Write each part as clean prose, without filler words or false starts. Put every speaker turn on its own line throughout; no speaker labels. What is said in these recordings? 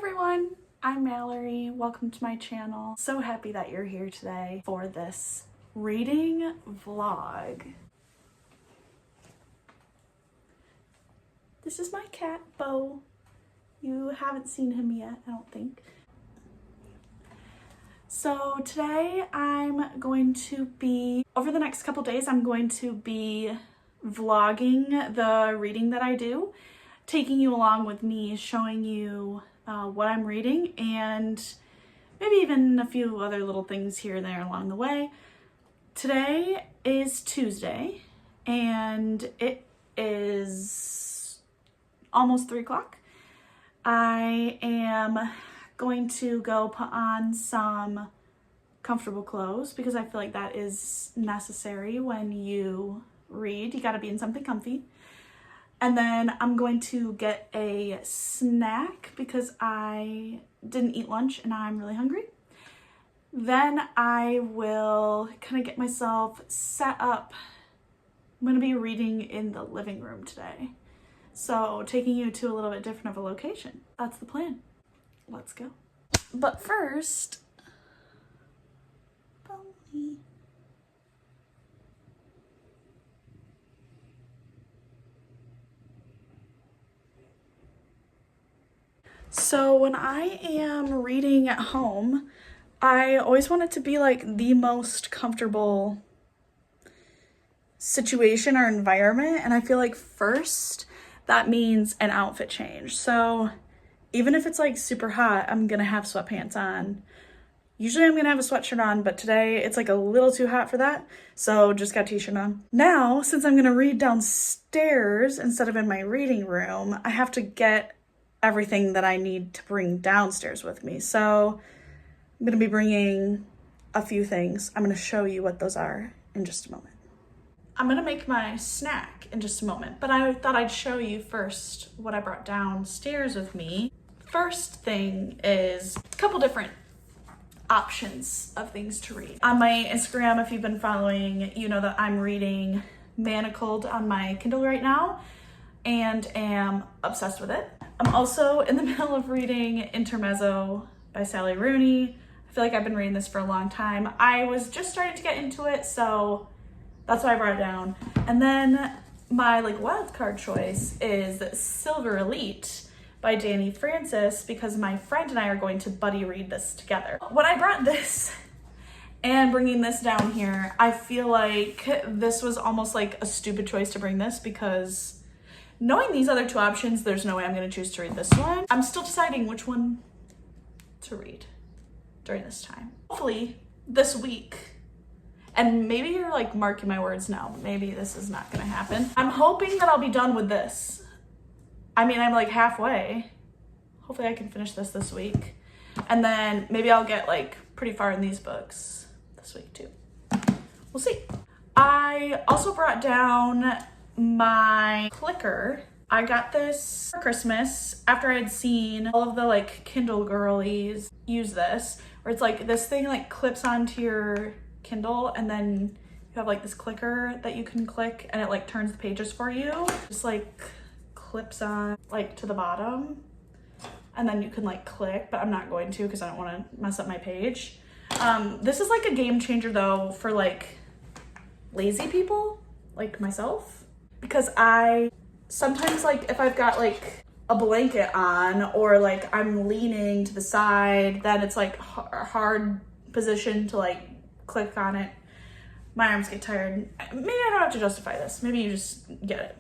everyone, I'm Mallory. Welcome to my channel. So happy that you're here today for this reading vlog. This is my cat, Bo. You haven't seen him yet, I don't think. So today over the next couple days, I'm going to be vlogging the reading that I do, taking you along with me, showing you what I'm reading, and maybe even a few other little things here and there along the way. Today is Tuesday, and it is almost 3 o'clock. I am going to go put on some comfortable clothes because I feel like that is necessary when you read. You gotta be in something comfy. And then I'm going to get a snack because I didn't eat lunch and I'm really hungry. Then I will kind of get myself set up. I'm going to be reading in the living room today. So taking you to a little bit different of a location. That's the plan. Let's go. But first, Bonnie. So when I am reading at home, I always want it to be like the most comfortable situation or environment. And I feel like first that means an outfit change. So even if it's like super hot, I'm gonna have sweatpants on. Usually I'm gonna have a sweatshirt on, but today it's like a little too hot for that. So just got a t-shirt on. Now, since I'm gonna read downstairs instead of in my reading room, I have to get everything that I need to bring downstairs with me. So I'm gonna be bringing a few things. I'm gonna show you what those are in just a moment. I'm gonna make my snack in just a moment, but I thought I'd show you first what I brought downstairs with me. First thing is a couple different options of things to read. On my Instagram, if you've been following, you know that I'm reading Manacled on my Kindle right now and am obsessed with it. I'm also in the middle of reading Intermezzo by Sally Rooney. I feel like I've been reading this for a long time. I was just starting to get into it, so that's why I brought it down. And then my wild card choice is Silver Elite by Danny Francis because my friend and I are going to buddy read this together. When I brought this and bringing this down here, I feel like this was almost like a stupid choice to bring this because knowing these other two options, there's no way I'm gonna choose to read this one. I'm still deciding which one to read during this time. Hopefully this week, and maybe you're marking my words now, maybe this is not gonna happen. I'm hoping that I'll be done with this. I mean, I'm halfway. Hopefully I can finish this week. And then maybe I'll get pretty far in these books this week too. We'll see. I also brought down my clicker. I got this for Christmas after I had seen all of the Kindle girlies use this, where it's this thing clips onto your Kindle and then you have this clicker that you can click and it turns the pages for you. Just clips on to the bottom and then you can click, but I'm not going to because I don't want to mess up my page. This is a game changer though for lazy people like myself, because I sometimes if I've got a blanket on or I'm leaning to the side, then it's a hard position to click on it. My arms get tired. Maybe I don't have to justify this. Maybe you just get it.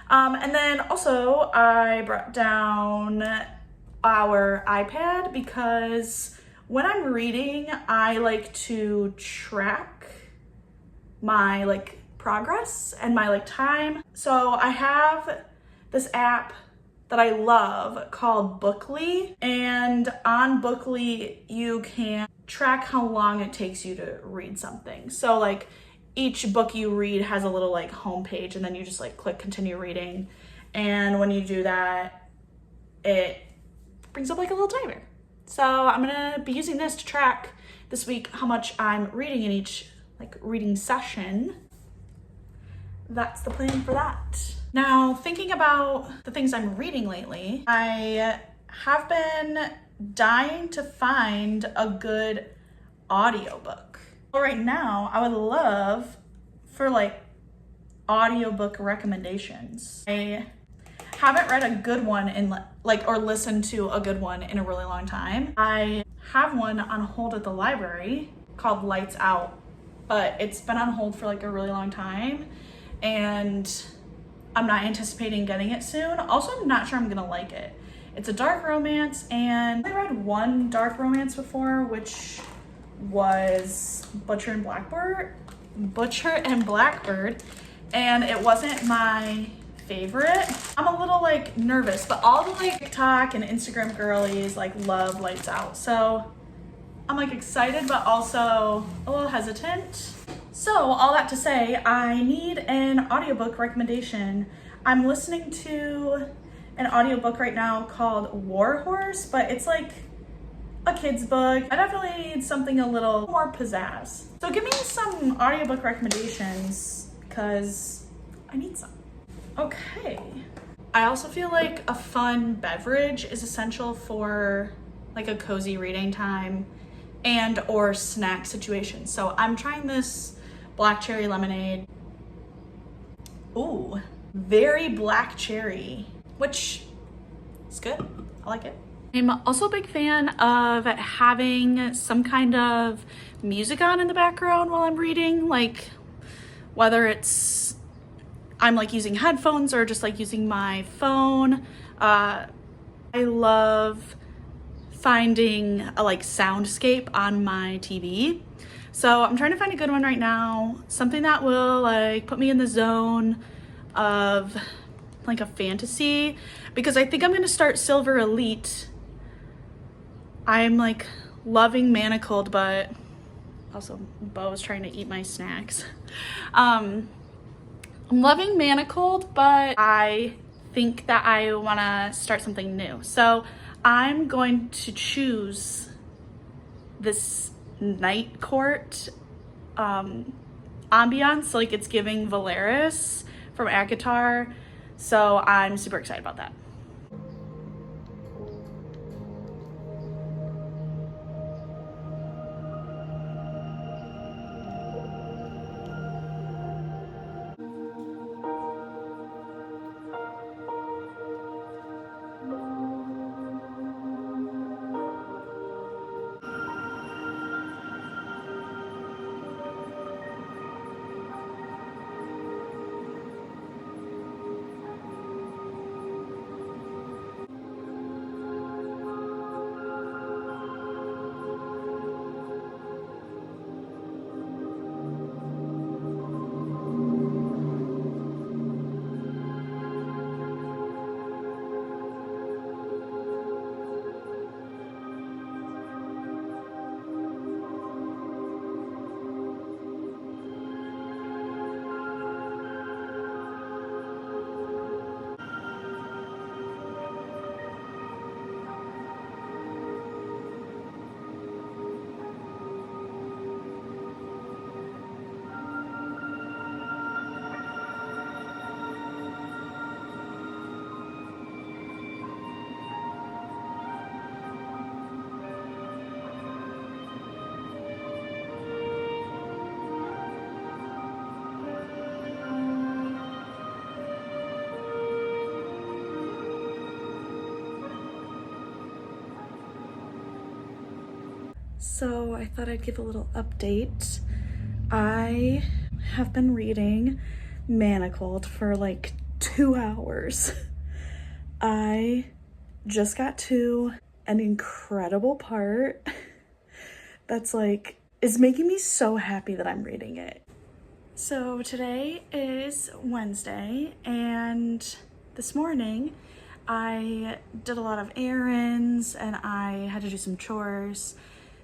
And then also I brought down our iPad because when I'm reading, I like to track my progress and my time. So I have this app that I love called Bookly, and on Bookly you can track how long it takes you to read something. So each book you read has a little home page and then you just click continue reading, and when you do that it brings up a little timer. So I'm gonna be using this to track this week how much I'm reading in each reading session. That's the plan for that. Now, thinking about the things I'm reading lately, I have been dying to find a good audiobook. Well, right now, I would love for like audiobook recommendations. I haven't read a good one in like, or listened to a good one in a really long time. I have one on hold at the library called Lights Out, but it's been on hold for like a really long time and I'm not anticipating getting it soon. Also, I'm not sure I'm gonna like it. It's a dark romance, and I read one dark romance before, which was Butcher and Blackbird, and it wasn't my favorite. I'm a little like nervous, but all the like TikTok and Instagram girlies like love Lights Out. So I'm like excited, but also a little hesitant. So all that to say, I need an audiobook recommendation. I'm listening to an audiobook right now called War Horse, but it's like a kid's book. I definitely need something a little more pizzazz. So give me some audiobook recommendations because I need some. Okay. I also feel like a fun beverage is essential for like a cozy reading time and or snack situation. So I'm trying this black cherry lemonade. Ooh, very black cherry, which is good. I like it. I'm also a big fan of having some kind of music on in the background while I'm reading, like whether it's I'm like using headphones or just like using my phone. I love finding a like soundscape on my TV. So I'm trying to find a good one right now, something that will like put me in the zone of like a fantasy, because I think I'm gonna start Silver Elite. I'm like loving Manacled, but also Bo's trying to eat my snacks. I'm loving Manacled, but I think that I wanna start something new. So I'm going to choose this Night Court ambiance, like it's giving Valeris from ACOTAR. So I'm super excited about that. So I thought I'd give a little update. I have been reading Manacled for like 2 hours. I just got to an incredible part that's like, is making me so happy that I'm reading it. So today is Wednesday, and this morning I did a lot of errands and I had to do some chores.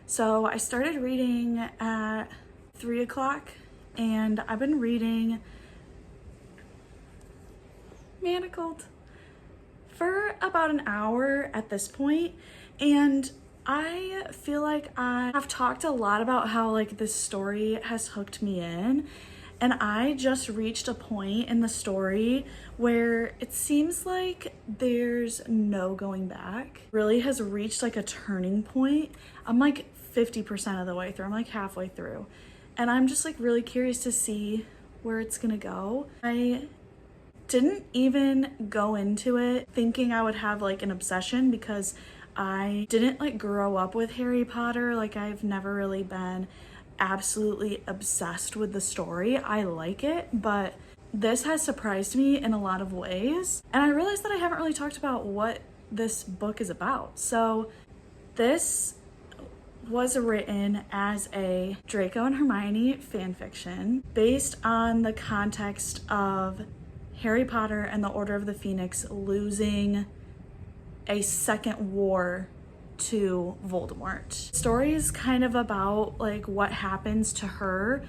So I started reading at 3 o'clock, and I've been reading Manacled for about an hour at this point, and I feel like I have talked a lot about how like this story has hooked me in, And I just reached a point in the story where it seems like there's no going back. Really has reached like a turning point. I'm like 50% of the way through. I'm like halfway through. And I'm just like really curious to see where it's gonna go. I didn't even go into it thinking I would have like an obsession, because I didn't like grow up with Harry Potter. Like, I've never really been absolutely obsessed with the story. I like it, but this has surprised me in a lot of ways. And I realized that I haven't really talked about what this book is about. So this was written as a Draco and Hermione fanfiction based on the context of Harry Potter and the Order of the Phoenix losing a second war to Voldemort. The story is kind of about like what happens to her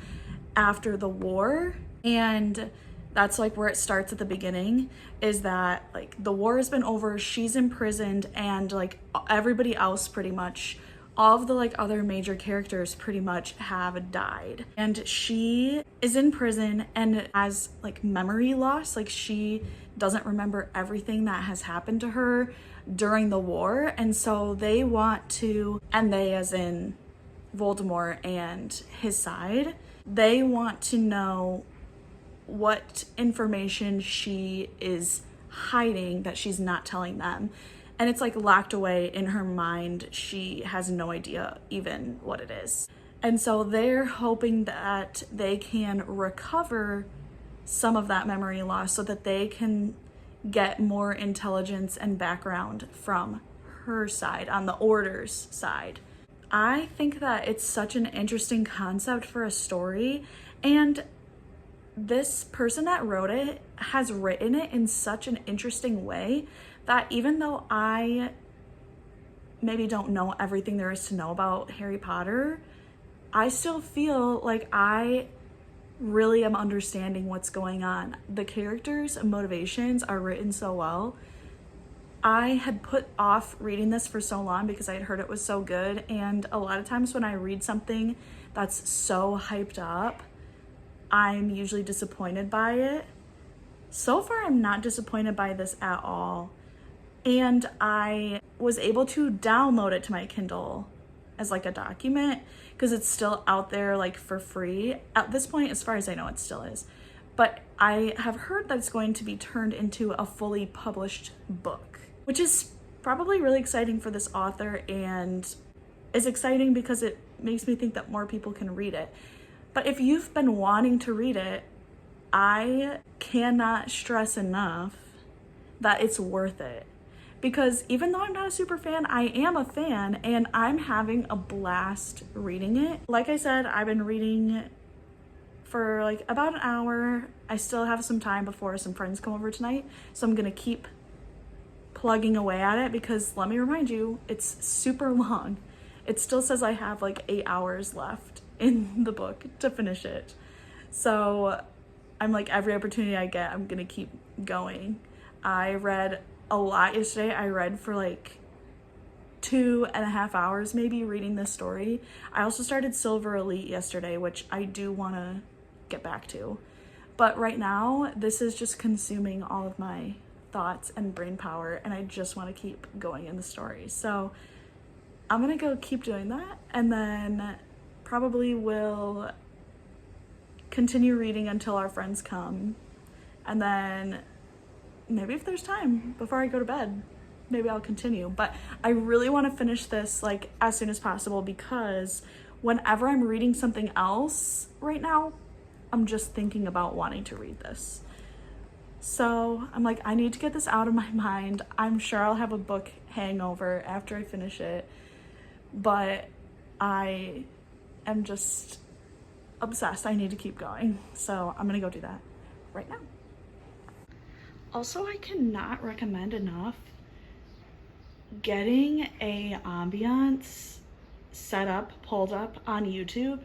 after the war, and that's like where it starts at the beginning, is that like the war has been over, she's imprisoned, and like everybody else pretty much, all of the like other major characters pretty much have died, and she is in prison and has like memory loss. Like, she doesn't remember everything that has happened to her during the war. And so they want to, and they as in Voldemort and his side, they want to know what information she is hiding that she's not telling them. And it's like locked away in her mind. She has no idea even what it is. And so they're hoping that they can recover some of that memory loss so that they can get more intelligence and background from her side, on the Order's side. I think that it's such an interesting concept for a story, and this person that wrote it has written it in such an interesting way that even though I maybe don't know everything there is to know about Harry Potter, I still feel like I really am understanding what's going on. The characters' and motivations are written so well. I had put off reading this for so long because I had heard it was so good, and a lot of times when I read something that's so hyped up, I'm usually disappointed by it. So far, I'm not disappointed by this at all. And I was able to download it to my Kindle as like a document, because it's still out there like for free at this point. As far as I know, it still is. But I have heard that it's going to be turned into a fully published book, which is probably really exciting for this author, and is exciting because it makes me think that more people can read it. But if you've been wanting to read it, I cannot stress enough that it's worth it. Because even though I'm not a super fan, I am a fan, and I'm having a blast reading it. Like I said, I've been reading for like about an hour. I still have some time before some friends come over tonight, so I'm gonna keep plugging away at it, because let me remind you, it's super long. It still says I have like 8 hours left in the book to finish it. So I'm like, every opportunity I get, I'm gonna keep going. I read a lot yesterday. I read for like 2.5 hours maybe reading this story. I also started Silver Elite yesterday, which I do want to get back to. But right now, this is just consuming all of my thoughts and brain power, and I just want to keep going in the story. So I'm gonna go keep doing that, and then probably will continue reading until our friends come, and then maybe if there's time before I go to bed, maybe I'll continue. But I really want to finish this like as soon as possible, because whenever I'm reading something else right now, I'm just thinking about wanting to read this. So I'm like, I need to get this out of my mind. I'm sure I'll have a book hangover after I finish it, but I am just obsessed. I need to keep going. So I'm gonna go do that right now. Also, I cannot recommend enough getting a ambiance set up, pulled up on YouTube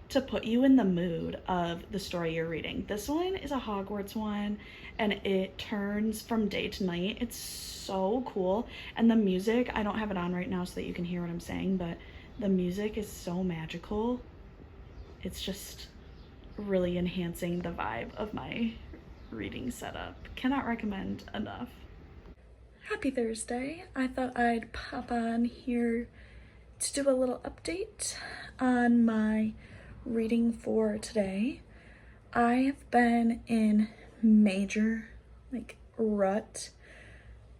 to put you in the mood of the story you're reading. This one is a Hogwarts one, and it turns from day to night. It's so cool. And the music, I don't have it on right now so that you can hear what I'm saying, but the music is so magical. It's just really enhancing the vibe of my reading setup. Cannot recommend enough. Happy Thursday. I thought I'd pop on here to do a little update on my reading for today. I have been in major rut,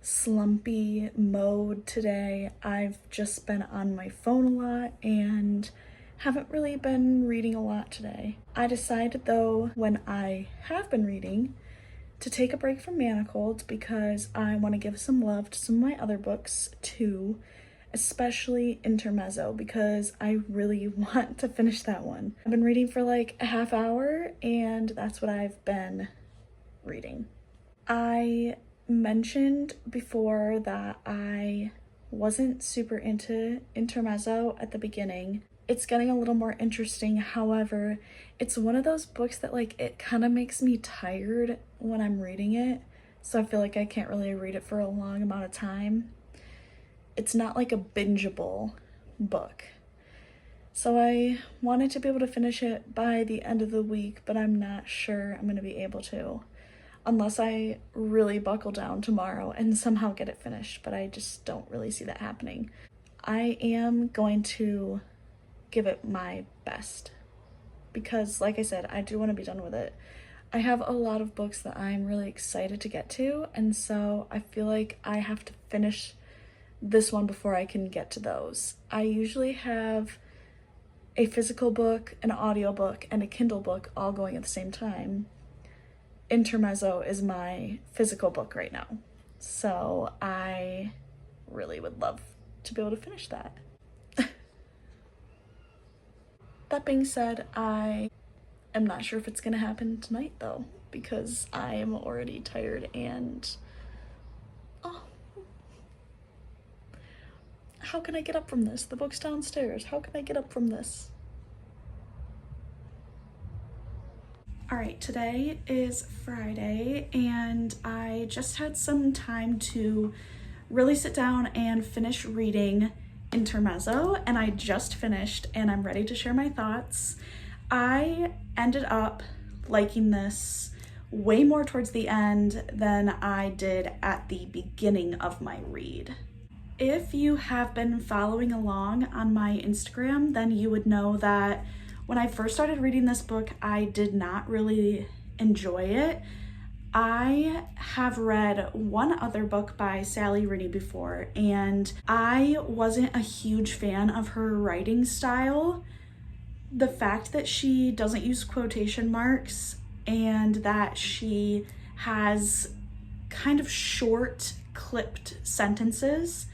slumpy mode today. I've just been on my phone a lot and haven't really been reading a lot today. I decided though, when I have been reading, to take a break from Manacled because I want to give some love to some of my other books too, especially Intermezzo, because I really want to finish that one. I've been reading for like a half hour and that's what I've been reading. I mentioned before that I wasn't super into Intermezzo at the beginning. It's getting a little more interesting. However, it's one of those books that it kind of makes me tired when I'm reading it. So I feel like I can't really read it for a long amount of time. It's not like a bingeable book. So I wanted to be able to finish it by the end of the week, but I'm not sure I'm going to be able to, unless I really buckle down tomorrow and somehow get it finished, but I just don't really see that happening. I am going to give it my best because, like I said, I do want to be done with it. I have a lot of books that I'm really excited to get to, and so I feel like I have to finish this one before I can get to those. I usually have a physical book, an audiobook, and a Kindle book all going at the same time. Intermezzo is my physical book right now, so I really would love to be able to finish that. That being said, I am not sure if it's gonna happen tonight though, because I am already tired and how can I get up from this? The book's downstairs. How can I get up from this? All right, today is Friday and I just had some time to really sit down and finish reading Intermezzo, and I just finished and I'm ready to share my thoughts. I ended up liking this way more towards the end than I did at the beginning of my read. If you have been following along on my Instagram, then you would know that when I first started reading this book, I did not really enjoy it. I have read one other book by Sally Rooney before, and I wasn't a huge fan of her writing style. The fact that she doesn't use quotation marks and that she has kind of short, clipped sentences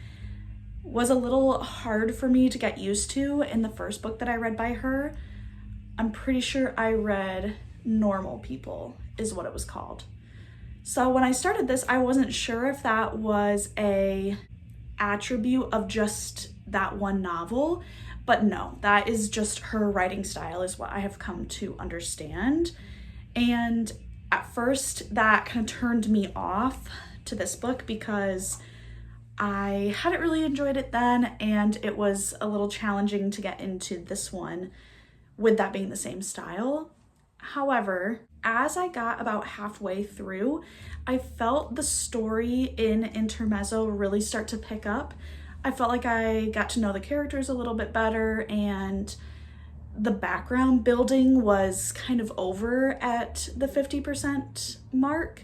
was a little hard for me to get used to in the first book that I read by her. I'm pretty sure I read Normal People is what it was called. So when I started this, I wasn't sure if that was a attribute of just that one novel, but no, that is just her writing style is what I have come to understand. And at first that kind of turned me off to this book because I hadn't really enjoyed it then, and it was a little challenging to get into this one with that being the same style. However, as I got about halfway through, I felt the story in Intermezzo really start to pick up. I felt like I got to know the characters a little bit better, and the background building was kind of over at the 50% mark.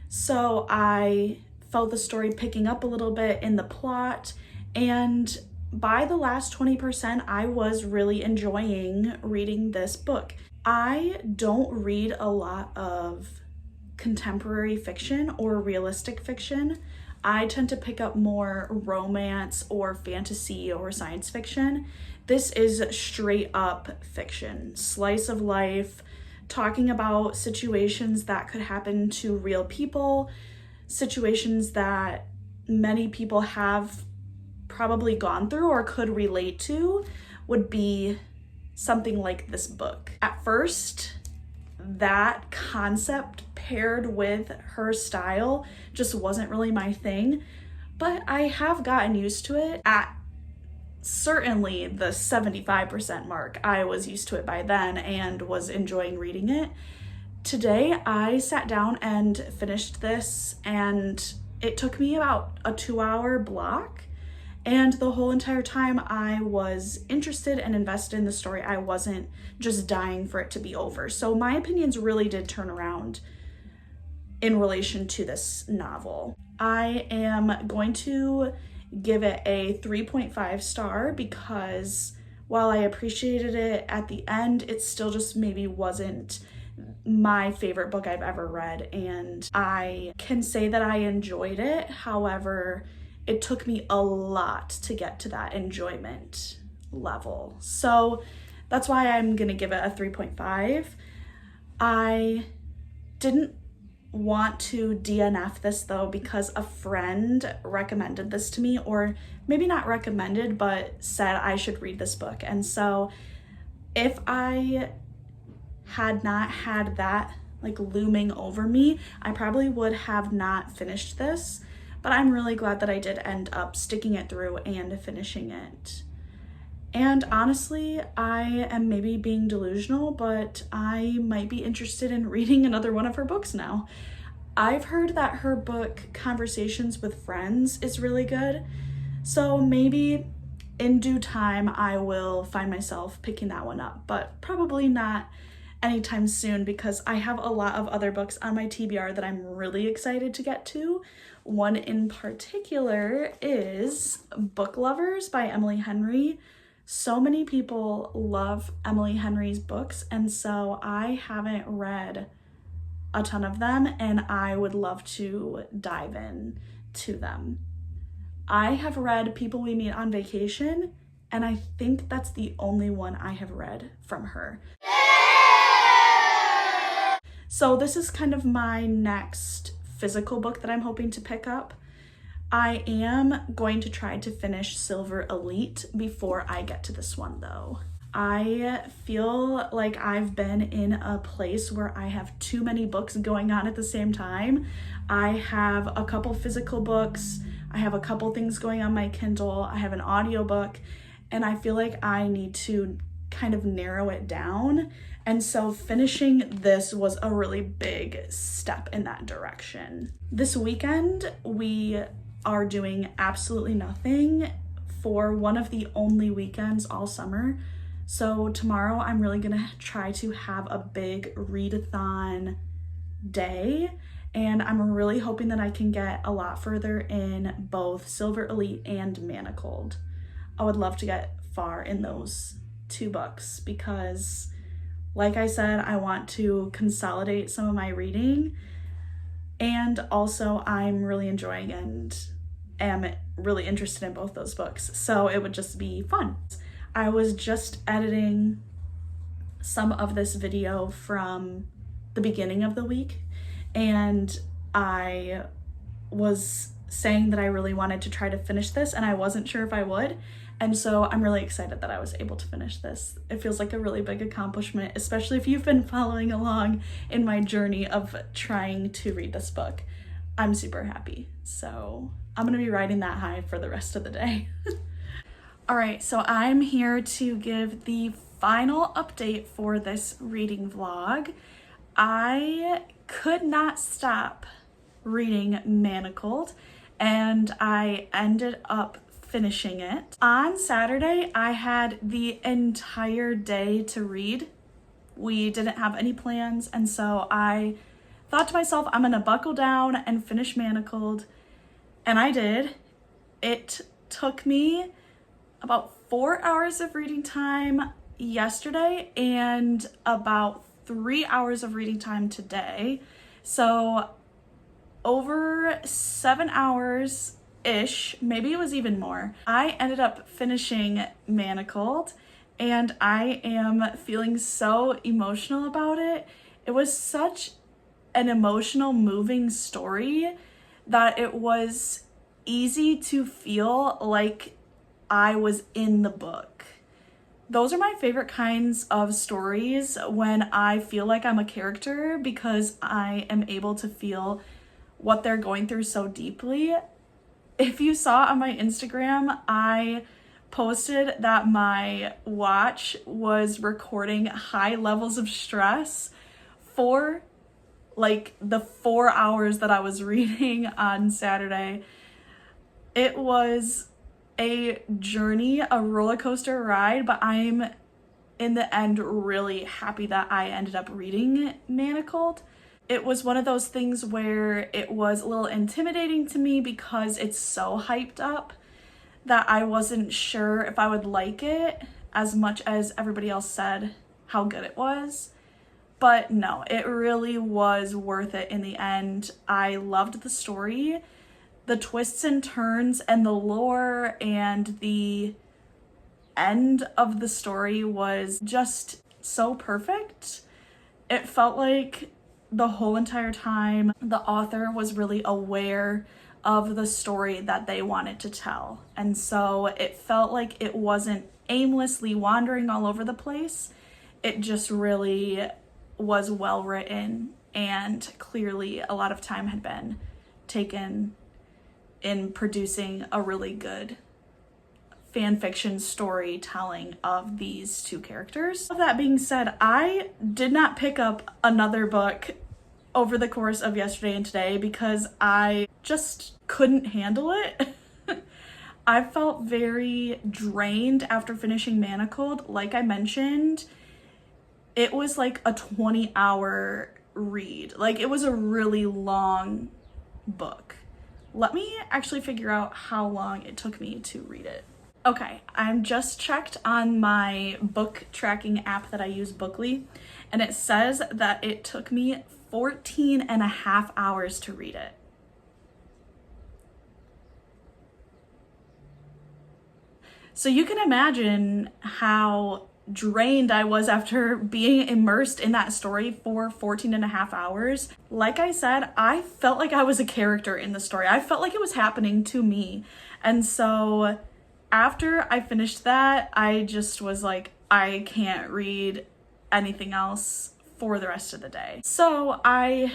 So I felt the story picking up a little bit in the plot, and by the last 20%, I was really enjoying reading this book. I don't read a lot of contemporary fiction or realistic fiction. I tend to pick up more romance or fantasy or science fiction. This is straight up fiction, slice of life, talking about situations that could happen to real people, situations that many people have probably gone through or could relate to would be something like this book. At first, that concept paired with her style just wasn't really my thing, but I have gotten used to it. At certainly the 75% mark. I was used to it by then and was enjoying reading it. Today, I sat down and finished this, and it took me about a 2-hour block. And the whole entire time I was interested and invested in the story. I wasn't just dying for it to be over. So my opinions really did turn around in relation to this novel. I am going to give it a 3.5 star because while I appreciated it at the end, it still just maybe wasn't my favorite book I've ever read. And I can say that I enjoyed it. However, it took me a lot to get to that enjoyment level. So that's why I'm gonna give it a 3.5. I didn't want to DNF this though because a friend recommended this to me, or maybe not recommended, but said I should read this book. And so if I had not had that like looming over me, I probably would have not finished this. But I'm really glad that I did end up sticking it through and finishing it. And honestly, I am maybe being delusional, but I might be interested in reading another one of her books now. I've heard that her book, Conversations with Friends, is really good. So maybe in due time, I will find myself picking that one up, but probably not anytime soon because I have a lot of other books on my TBR that I'm really excited to get to. One in particular is Book Lovers by Emily Henry. So many people love Emily Henry's books, and so I haven't read a ton of them, and I would love to dive in to them. I have read People We Meet on Vacation, and I think that's the only one I have read from her. So this is kind of my next physical book that I'm hoping to pick up. I am going to try to finish Silver Elite before I get to this one though. I feel like I've been in a place where I have too many books going on at the same time. I have a couple physical books, I have a couple things going on my Kindle, I have an audiobook, and I feel like I need to kind of narrow it down. And so finishing this was a really big step in that direction. This weekend, we are doing absolutely nothing for one of the only weekends all summer. So tomorrow I'm really gonna try to have a big readathon day, and I'm really hoping that I can get a lot further in both Silver Elite and Manacled. I would love to get far in those two books because, like I said, I want to consolidate some of my reading, and also I'm really enjoying and am really interested in both those books, so it would just be fun. I was just editing some of this video from the beginning of the week, and I was saying that I really wanted to try to finish this, and I wasn't sure if I would. And so I'm really excited that I was able to finish this. It feels like a really big accomplishment, especially if you've been following along in my journey of trying to read this book. I'm super happy. So I'm gonna be riding that high for the rest of the day. All right, so I'm here to give the final update for this reading vlog. I could not stop reading Manacled, and I ended up finishing it. On Saturday, I had the entire day to read. We didn't have any plans, and so I thought to myself, I'm gonna buckle down and finish Manacled, and I did. It took me about 4 hours of reading time yesterday and about 3 hours of reading time today. So over 7 hours ish, maybe it was even more. I ended up finishing Manacled, and I am feeling so emotional about it. It was such an emotional, moving story that it was easy to feel like I was in the book. Those are my favorite kinds of stories, when I feel like I'm a character, because I am able to feel what they're going through so deeply. If you saw on my Instagram, I posted that my watch was recording high levels of stress for like the 4 hours that I was reading on Saturday. It was a journey, a roller coaster ride, but I'm in the end really happy that I ended up reading Manacled. It was one of those things where it was a little intimidating to me because it's so hyped up that I wasn't sure if I would like it as much as everybody else said how good it was. But no, it really was worth it in the end. I loved the story, the twists and turns, and the lore, and the end of the story was just so perfect. It felt like the whole entire time the author was really aware of the story that they wanted to tell. And so it felt like it wasn't aimlessly wandering all over the place. It just really was well written, and clearly a lot of time had been taken in producing a really good fan fiction storytelling of these two characters. With that being said, I did not pick up another book over the course of yesterday and today because I just couldn't handle it. I felt very drained after finishing Manacled. Like I mentioned, it was like a 20-hour read. Like, it was a really long book. Let me actually figure out how long it took me to read it. Okay, I'm just checked on my book tracking app that I use, Bookly, and it says that it took me 14 and a half hours to read it. So you can imagine how drained I was after being immersed in that story for 14 and a half hours. Like I said, I felt like I was a character in the story. I felt like it was happening to me. And so after I finished that, I just was like, I can't read anything else for the rest of the day. So I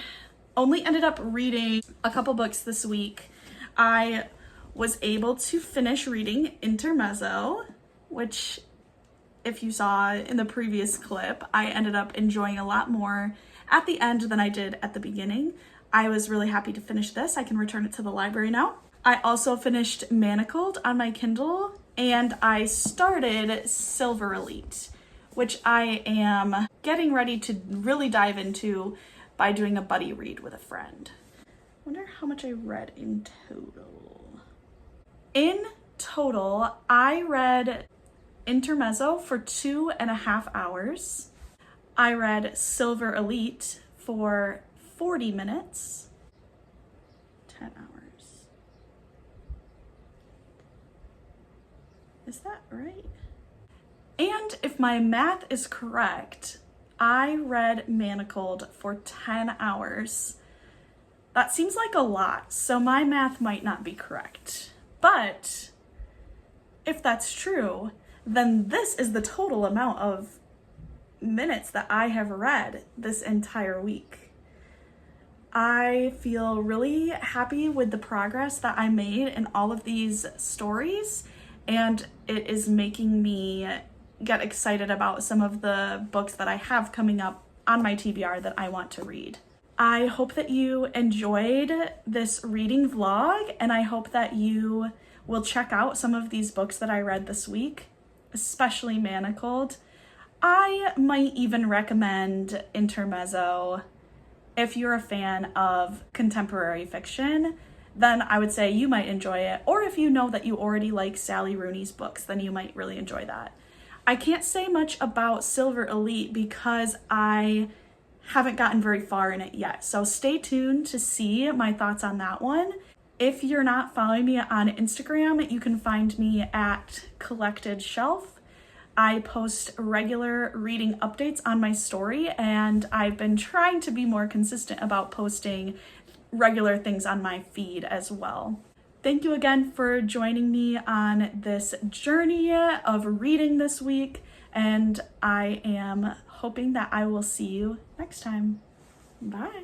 only ended up reading a couple books this week. I was able to finish reading Intermezzo, which, if you saw in the previous clip, I ended up enjoying a lot more at the end than I did at the beginning. I was really happy to finish this. I can return it to the library now. I also finished Manacled on my Kindle, and I started Silver Elite, which I am getting ready to really dive into by doing a buddy read with a friend. I wonder how much I read in total. In total, I read Intermezzo for 2.5 hours. I read Silver Elite for 40 minutes. 10 hours. Is that right? And if my math is correct, I read Manacled for 10 hours. That seems like a lot, so my math might not be correct. But if that's true, then this is the total amount of minutes that I have read this entire week. I feel really happy with the progress that I made in all of these stories, and it is making me get excited about some of the books that I have coming up on my TBR that I want to read. I hope that you enjoyed this reading vlog, and I hope that you will check out some of these books that I read this week, especially Manacled. I might even recommend Intermezzo. If you're a fan of contemporary fiction, then I would say you might enjoy it. Or if you know that you already like Sally Rooney's books, then you might really enjoy that. I can't say much about Silver Elite because I haven't gotten very far in it yet. So stay tuned to see my thoughts on that one. If you're not following me on Instagram, you can find me at Collected Shelf. I post regular reading updates on my story, and I've been trying to be more consistent about posting regular things on my feed as well. Thank you again for joining me on this journey of reading this week, and I am hoping that I will see you next time. Bye.